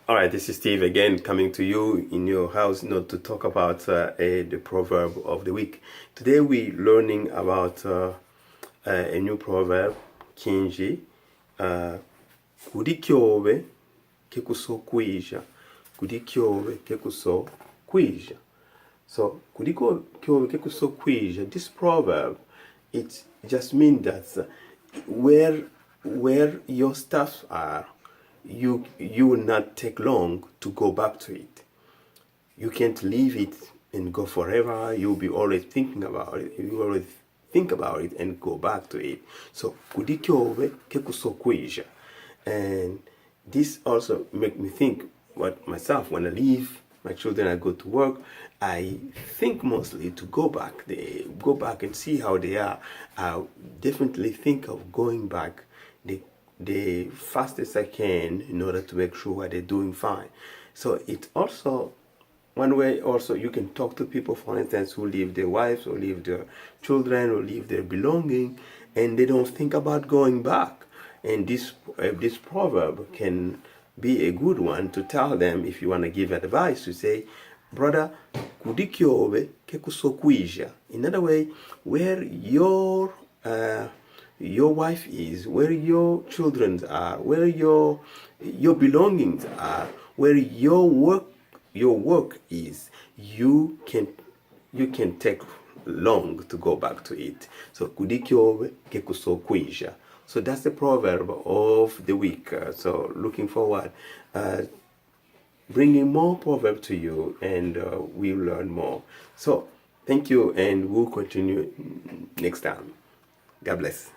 All right, this is Steve again coming to you in your house not to talk about the proverb of the week. Today we're learning about a new proverb, Kinji. KUDI KYOBE, KEKUSO KWIJYA. KUDI KYOBE, KEKUSO KWIJYA. So, KUDI KYOBE, KEKUSO KWIJYA, this proverb, it just means that where your stuff are, you will not take long to go back to it. You can't leave it and go forever. You'll be always thinking about it. You always think about it and go back to it. So, KUDI KYOBE, KEKUSO KWIJYA. And this also make me think what myself, when I leave my children, I go to work, I think mostly to go back and see how they are. I definitely think of going back the fastest I can in order to make sure they're doing fine. So it's also one way also you can talk to people, for instance, who leave their wives or leave their children or leave their belonging, and they don't think about going back. And this proverb can be a good one to tell them, if you want to give advice, to say, brother, KUDI KYOBE, KEKUSO KWIJYA. In other way, where your wife is, where your children are, where your belongings are, where your work is, you can take long to go back to it. So KUDI KYOBE, KEKUSO KWIJYA. So that's the proverb of the week. So looking forward, bringing more proverb to you, and we'll learn more. So thank you, and we'll continue next time. God bless.